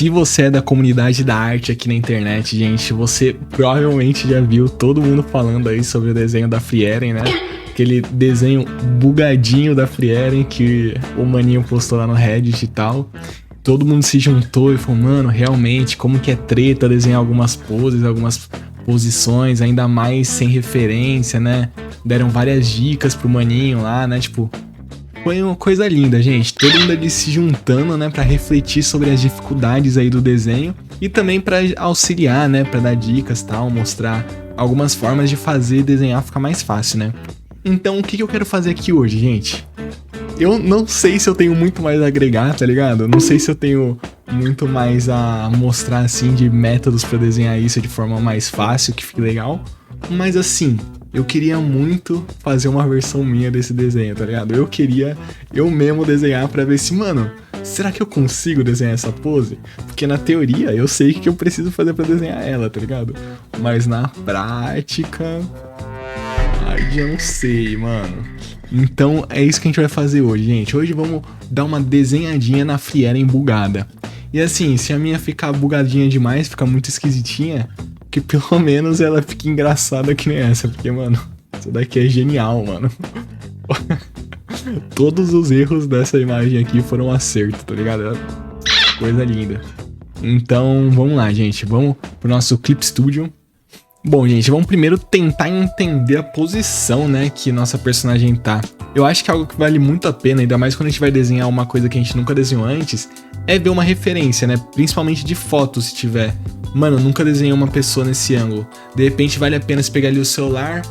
Se você é da comunidade da arte aqui na internet, gente, você provavelmente já viu todo mundo falando aí sobre o desenho da Frieren, né? Aquele desenho bugadinho da Frieren que o maninho postou lá no Reddit e tal. Todo mundo se juntou e falou, mano, realmente, como que é treta desenhar algumas poses, algumas posições, ainda mais sem referência, né? Deram várias dicas pro maninho lá, né? Tipo, foi uma coisa linda, gente. Todo mundo ali se juntando, né? Pra refletir sobre as dificuldades aí do desenho. E também pra auxiliar, né? Pra dar dicas e tal, mostrar algumas formas de fazer desenhar ficar mais fácil, né? Então, o que eu quero fazer aqui hoje, gente? Eu não sei se eu tenho muito mais a agregar, tá ligado? Não sei se eu tenho muito mais a mostrar, assim, de métodos pra desenhar isso de forma mais fácil, que fique legal. Mas, assim, eu queria muito fazer uma versão minha desse desenho, tá ligado? Eu queria eu mesmo desenhar pra ver se, mano, será que eu consigo desenhar essa pose? Porque na teoria eu sei o que eu preciso fazer pra desenhar ela, tá ligado? Mas na prática... Ai, eu não sei, mano. Então é isso que a gente vai fazer hoje, gente. Hoje vamos dar uma desenhadinha na Frieren bugada. E assim, se a minha ficar bugadinha demais, ficar muito esquisitinha, que pelo menos ela fique engraçada que nem essa. Porque, mano, isso daqui é genial, mano. Todos os erros dessa imagem aqui foram um acerto, tá ligado? Coisa linda. Então, vamos lá, gente. Vamos pro nosso Clip Studio. Bom, gente, vamos primeiro tentar entender a posição, né, que nossa personagem tá. Eu acho que algo que vale muito a pena, ainda mais quando a gente vai desenhar uma coisa que a gente nunca desenhou antes, é ver uma referência, né, principalmente de foto, se tiver. Mano, eu nunca desenhei uma pessoa nesse ângulo. De repente vale a pena você pegar ali o celular,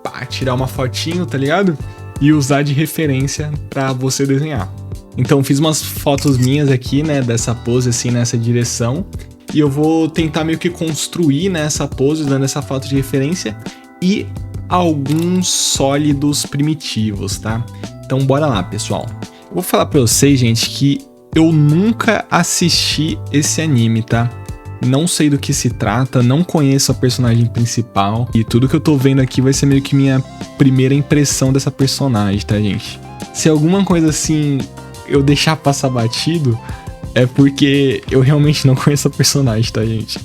pá, tirar uma fotinho, tá ligado? E usar de referência pra você desenhar. Então fiz umas fotos minhas aqui, né, dessa pose assim, nessa direção. E eu vou tentar meio que construir, né, essa pose usando essa foto de referência e alguns sólidos primitivos, tá? Então bora lá, pessoal. Eu vou falar pra vocês, gente, que eu nunca assisti esse anime, tá? Não sei do que se trata, não conheço a personagem principal. E tudo que eu tô vendo aqui vai ser meio que minha primeira impressão dessa personagem, tá, gente? Se alguma coisa assim eu deixar passar batido... é porque eu realmente não conheço a personagem, tá, gente?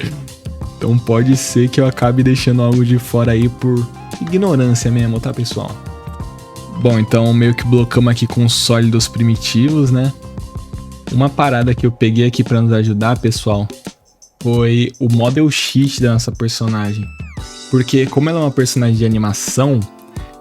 Então pode ser que eu acabe deixando algo de fora aí por ignorância mesmo, tá, pessoal? Bom, então meio que blocamos aqui com sólidos primitivos, né? Uma parada que eu peguei aqui pra nos ajudar, pessoal, foi o model sheet da nossa personagem. Porque como ela é uma personagem de animação,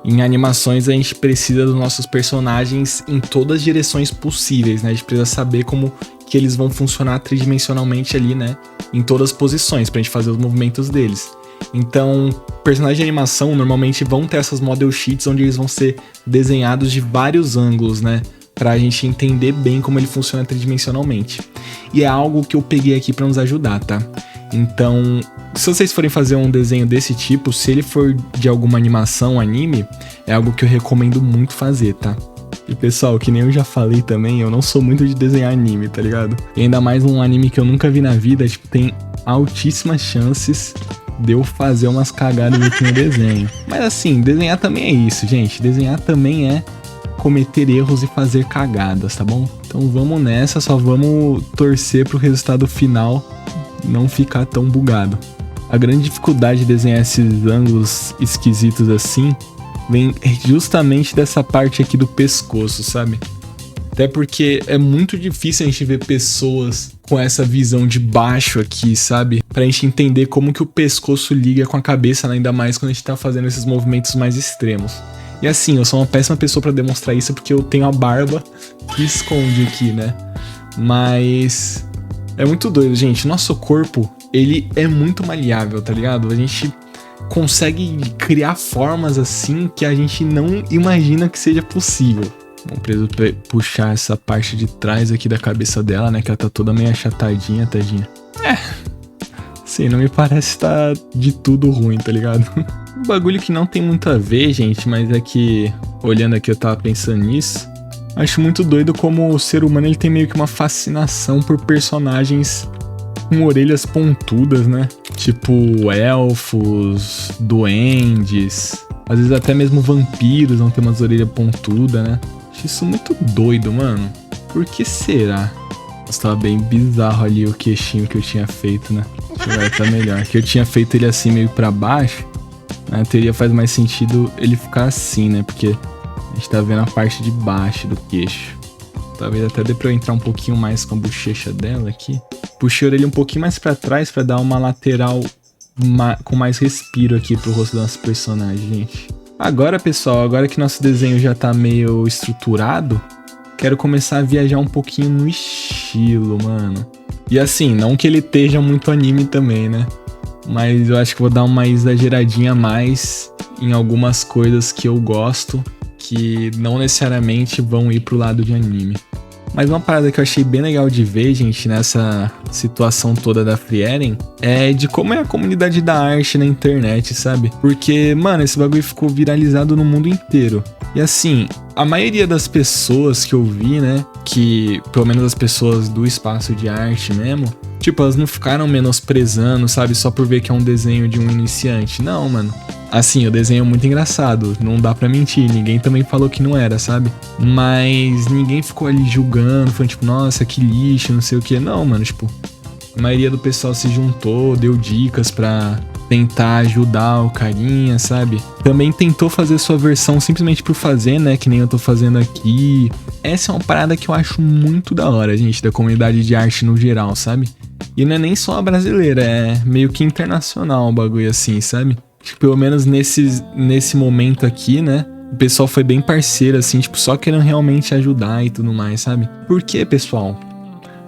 em animações a gente precisa dos nossos personagens em todas as direções possíveis, né? A gente precisa saber como que eles vão funcionar tridimensionalmente ali, né? Em todas as posições, pra gente fazer os movimentos deles. Então, personagens de animação normalmente vão ter essas model sheets onde eles vão ser desenhados de vários ângulos, né? Pra gente entender bem como ele funciona tridimensionalmente. E é algo que eu peguei aqui pra nos ajudar, tá? Então, se vocês forem fazer um desenho desse tipo, se ele for de alguma animação, anime, é algo que eu recomendo muito fazer, tá? E pessoal, que nem eu já falei também, eu não sou muito de desenhar anime, tá ligado? E ainda mais um anime que eu nunca vi na vida, tipo, tem altíssimas chances de eu fazer umas cagadas aqui no desenho. Mas assim, desenhar também é isso, gente. Desenhar também é cometer erros e fazer cagadas, tá bom? Então vamos nessa, só vamos torcer pro resultado final não ficar tão bugado. A grande dificuldade de desenhar esses ângulos esquisitos assim vem justamente dessa parte aqui do pescoço, sabe? Até porque é muito difícil a gente ver pessoas com essa visão de baixo aqui, sabe? Pra gente entender como que o pescoço liga com a cabeça, né? Ainda mais quando a gente tá fazendo esses movimentos mais extremos. E assim, eu sou uma péssima pessoa pra demonstrar isso porque eu tenho a barba que esconde aqui, né? Mas é muito doido, gente. Nosso corpo, ele é muito maleável, tá ligado? A gente consegue criar formas assim que a gente não imagina que seja possível. Vamos puxar essa parte de trás aqui da cabeça dela, né? Que ela tá toda meio achatadinha, tadinha. Sim, não me parece estar de tudo ruim, tá ligado? Um bagulho que não tem muito a ver, gente, mas é que, olhando aqui, eu tava pensando nisso. Acho muito doido como o ser humano ele tem meio que uma fascinação por personagens com orelhas pontudas, né? Tipo elfos, duendes, às vezes até mesmo vampiros vão ter umas orelhas pontudas, né? Acho isso muito doido, mano. Por que será? Nossa, tava bem bizarro ali o queixinho que eu tinha feito, né? Agora tá melhor. Que eu tinha feito ele assim meio pra baixo. Na teoria faz mais sentido ele ficar assim, né? Porque a gente tá vendo a parte de baixo do queixo. Talvez até dê pra eu entrar um pouquinho mais com a bochecha dela aqui. Puxei a orelha um pouquinho mais pra trás pra dar uma lateral com mais respiro aqui pro rosto do nosso personagem, gente. Agora, pessoal, agora que nosso desenho já tá meio estruturado, quero começar a viajar um pouquinho no estilo, mano. E assim, não que ele esteja muito anime também, né? Mas eu acho que vou dar uma exageradinha a mais em algumas coisas que eu gosto, que não necessariamente vão ir pro lado de anime. Mas uma parada que eu achei bem legal de ver, gente, nessa situação toda da Frieren, é de como é a comunidade da arte na internet, sabe? Porque, mano, esse bagulho ficou viralizado no mundo inteiro. E assim, a maioria das pessoas que eu vi, né, que pelo menos as pessoas do espaço de arte mesmo, tipo, elas não ficaram menosprezando, sabe, só por ver que é um desenho de um iniciante. Não, mano. Assim, o desenho é muito engraçado, não dá pra mentir, ninguém também falou que não era, sabe? Mas ninguém ficou ali julgando, foi tipo, nossa, que lixo, não sei o que. Não, mano, tipo, a maioria do pessoal se juntou, deu dicas pra tentar ajudar o carinha, sabe? Também tentou fazer sua versão simplesmente por fazer, né? Que nem eu tô fazendo aqui. Essa é uma parada que eu acho muito da hora, gente, da comunidade de arte no geral, sabe? E não é nem só a brasileira, é meio que internacional o bagulho assim, sabe? Acho que pelo menos nesse momento aqui, né? O pessoal foi bem parceiro, assim, tipo, só querendo realmente ajudar e tudo mais, sabe? Por quê, pessoal?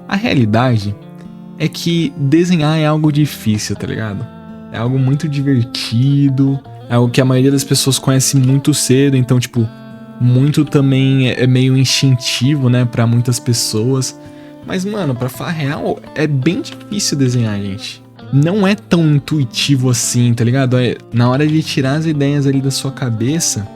A realidade é que desenhar é algo difícil, tá ligado? É algo muito divertido, é algo que a maioria das pessoas conhece muito cedo, então, tipo, muito também é meio instintivo, né, pra muitas pessoas. Mas, mano, pra falar real, é bem difícil desenhar, gente. Não é tão intuitivo assim, tá ligado? Na hora de tirar as ideias ali da sua cabeça,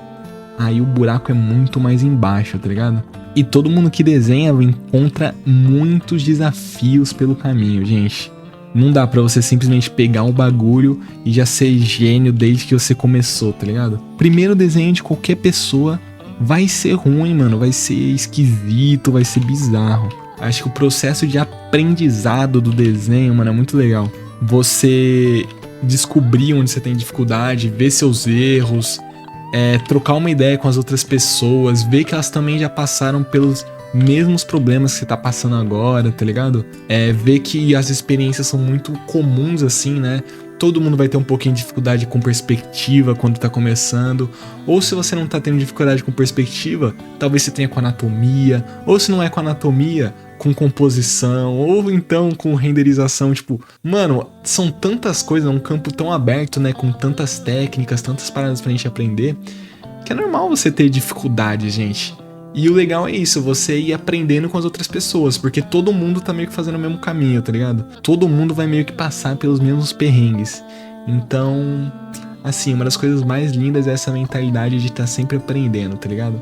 aí o buraco é muito mais embaixo, tá ligado? E todo mundo que desenha encontra muitos desafios pelo caminho, gente. Não dá pra você simplesmente pegar um bagulho e já ser gênio desde que você começou, tá ligado? Primeiro desenho de qualquer pessoa vai ser ruim, mano. Vai ser esquisito, vai ser bizarro. Acho que o processo de aprendizado do desenho, mano, é muito legal. Você descobrir onde você tem dificuldade, ver seus erros, trocar uma ideia com as outras pessoas, ver que elas também já passaram pelos mesmos problemas que você tá passando agora, tá ligado? Ver que as experiências são muito comuns assim, né? Todo mundo vai ter um pouquinho de dificuldade com perspectiva quando tá começando. Ou se você não tá tendo dificuldade com perspectiva, talvez você tenha com anatomia. Ou se não é com anatomia, com composição. Ou então com renderização. Tipo, mano, são tantas coisas, é um campo tão aberto, né? Com tantas técnicas, tantas paradas pra gente aprender, que é normal você ter dificuldade, gente. E o legal é isso, você ir aprendendo com as outras pessoas, porque todo mundo tá meio que fazendo o mesmo caminho, tá ligado? Todo mundo vai meio que passar pelos mesmos perrengues. Então, assim, uma das coisas mais lindas é essa mentalidade de estar sempre aprendendo, tá ligado?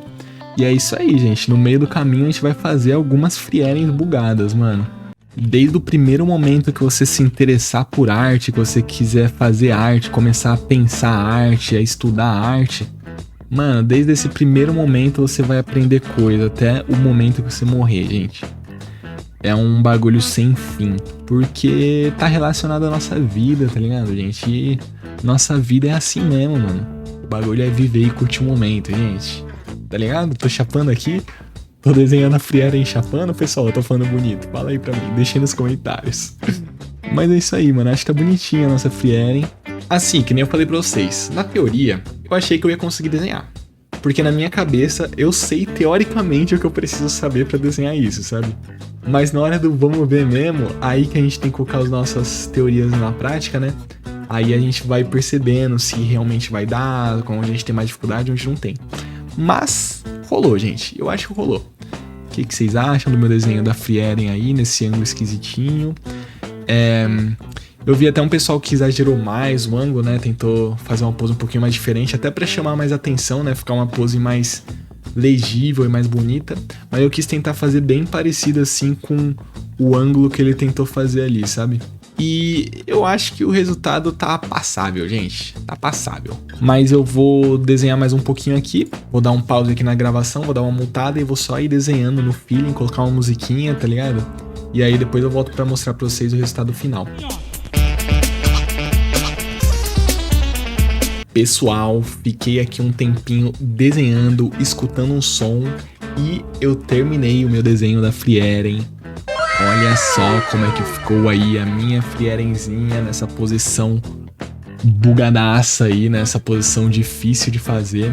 E é isso aí, gente. No meio do caminho a gente vai fazer algumas Frierens bugadas, mano. Desde o primeiro momento que você se interessar por arte, que você quiser fazer arte, começar a pensar arte, a estudar arte, mano, desde esse primeiro momento você vai aprender coisa até o momento que você morrer, gente. É um bagulho sem fim, porque tá relacionado à nossa vida, tá ligado, gente? E nossa vida é assim mesmo, mano. O bagulho é viver e curtir o momento, gente. Tá ligado? Tô chapando aqui, tô desenhando a Frieren chapando, pessoal, eu tô falando bonito. Fala aí pra mim, deixa aí nos comentários. Mas é isso aí, mano, acho que tá bonitinha a nossa Frieren. Assim, que nem eu falei pra vocês, na teoria, eu achei que eu ia conseguir desenhar. Porque na minha cabeça, eu sei teoricamente o que eu preciso saber pra desenhar isso, sabe? Mas na hora do vamos ver mesmo, aí que a gente tem que colocar as nossas teorias na prática, né? Aí a gente vai percebendo se realmente vai dar, onde a gente tem mais dificuldade, onde não tem. Mas rolou, gente. Eu acho que rolou. O que vocês acham do meu desenho da Frieren aí, nesse ângulo esquisitinho? Eu vi até um pessoal que exagerou mais o ângulo, né? Tentou fazer uma pose um pouquinho mais diferente, até pra chamar mais atenção, né? Ficar uma pose mais legível e mais bonita. Mas eu quis tentar fazer bem parecido assim com o ângulo que ele tentou fazer ali, sabe? E eu acho que o resultado tá passável, gente. Tá passável. Mas eu vou desenhar mais um pouquinho aqui. Vou dar um pause aqui na gravação, vou dar uma multada e vou só ir desenhando no feeling, colocar uma musiquinha, tá ligado? E aí depois eu volto pra mostrar pra vocês o resultado final. Pessoal, fiquei aqui um tempinho desenhando, escutando um som e eu terminei o meu desenho da Frieren. Olha só como é que ficou aí a minha Frierenzinha nessa posição bugadaça aí, nessa posição difícil de fazer.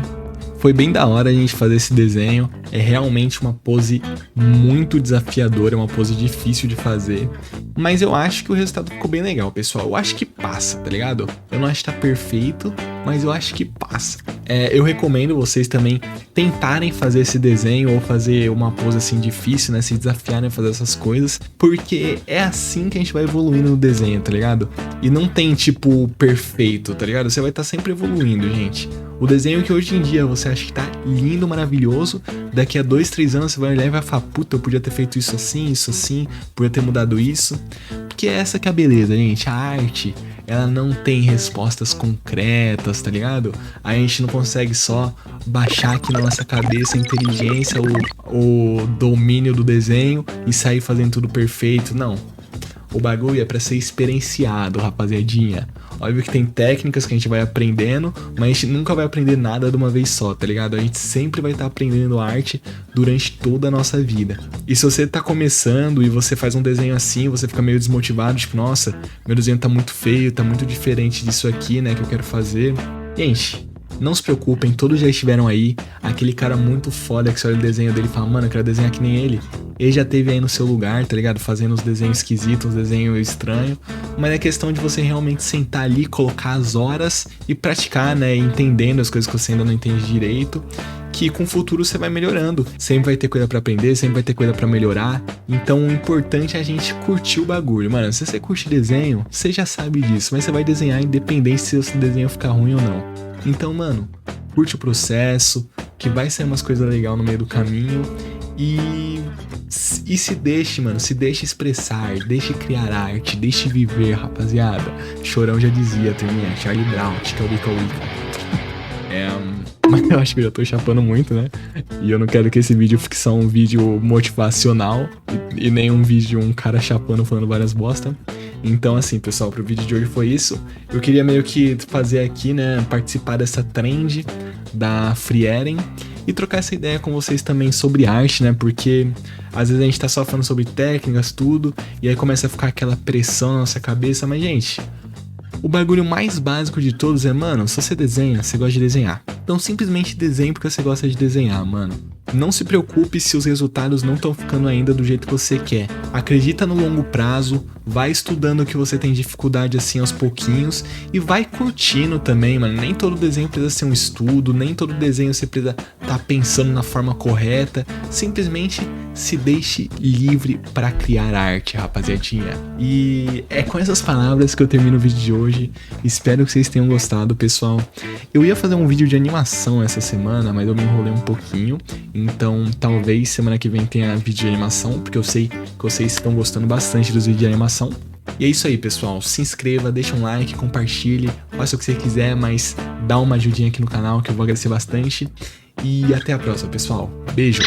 Foi bem da hora a gente fazer esse desenho, é realmente uma pose muito desafiadora, é uma pose difícil de fazer, mas eu acho que o resultado ficou bem legal, pessoal. Eu acho que passa, tá ligado? Eu não acho que tá perfeito, mas eu acho que passa. Eu recomendo vocês também tentarem fazer esse desenho ou fazer uma pose assim difícil, né? Se desafiarem a fazer essas coisas, porque é assim que a gente vai evoluindo no desenho, tá ligado? E não tem tipo perfeito, tá ligado? Você vai estar sempre evoluindo, gente. O desenho que hoje em dia você acha que tá lindo, maravilhoso, daqui a 2, 3 anos você vai olhar e vai falar, puta, eu podia ter feito isso assim, podia ter mudado isso. Porque essa que é a beleza, gente. A arte, ela não tem respostas concretas, tá ligado? A gente não consegue só baixar aqui na nossa cabeça a inteligência, o domínio do desenho e sair fazendo tudo perfeito, não. O bagulho é pra ser experienciado, rapaziadinha. Óbvio que tem técnicas que a gente vai aprendendo, mas a gente nunca vai aprender nada de uma vez só, tá ligado? A gente sempre vai estar aprendendo arte durante toda a nossa vida. E se você tá começando e você faz um desenho assim, você fica meio desmotivado, tipo, nossa, meu desenho tá muito feio, tá muito diferente disso aqui, né, que eu quero fazer. Gente, não se preocupem, todos já estiveram aí. Aquele cara muito foda que você olha o desenho dele e fala, mano, eu quero desenhar que nem ele. Ele já esteve aí no seu lugar, tá ligado? Fazendo os desenhos esquisitos, uns desenhos estranhos. Mas é questão de você realmente sentar ali, colocar as horas e praticar, né? Entendendo as coisas que você ainda não entende direito. Que com o futuro você vai melhorando. Sempre vai ter coisa pra aprender, sempre vai ter coisa pra melhorar. Então o importante é a gente curtir o bagulho. Mano, se você curte desenho, você já sabe disso. Mas você vai desenhar independente se o seu desenho ficar ruim ou não. Então, mano, curte o processo, que vai sair umas coisas legais no meio do caminho. E se deixe, mano, se deixe expressar, deixe criar arte, deixe viver, rapaziada. Chorão já dizia também, Charlie Brown, Tica Wicca Wicca. Mas eu acho que eu já tô chapando muito, né? E eu não quero que esse vídeo fique só um vídeo motivacional e nem um vídeo um cara chapando falando várias bosta. Então assim, pessoal, pro vídeo de hoje foi isso. Eu queria meio que fazer aqui, né, participar dessa trend da Frieren e trocar essa ideia com vocês também sobre arte, né, porque às vezes a gente tá só falando sobre técnicas, tudo, e aí começa a ficar aquela pressão na nossa cabeça, mas gente, o bagulho mais básico de todos é, mano, se você desenha, você gosta de desenhar. Então simplesmente desenhe porque você gosta de desenhar, mano. Não se preocupe se os resultados não estão ficando ainda do jeito que você quer. Acredita no longo prazo, vai estudando o que você tem dificuldade assim aos pouquinhos e vai curtindo também, mano. Nem todo desenho precisa ser um estudo, nem todo desenho você precisa estar pensando na forma correta. Simplesmente se deixe livre para criar arte, rapaziadinha. E é com essas palavras que eu termino o vídeo de hoje. Espero que vocês tenham gostado, pessoal. Eu ia fazer um vídeo de animação essa semana, mas eu me enrolei um pouquinho. Então talvez semana que vem tenha vídeo de animação, porque eu sei que vocês estão gostando bastante dos vídeos de animação. E é isso aí, pessoal. Se inscreva, deixa um like, compartilhe, faça o que você quiser, mas dá uma ajudinha aqui no canal que eu vou agradecer bastante. E até a próxima, pessoal. Beijo!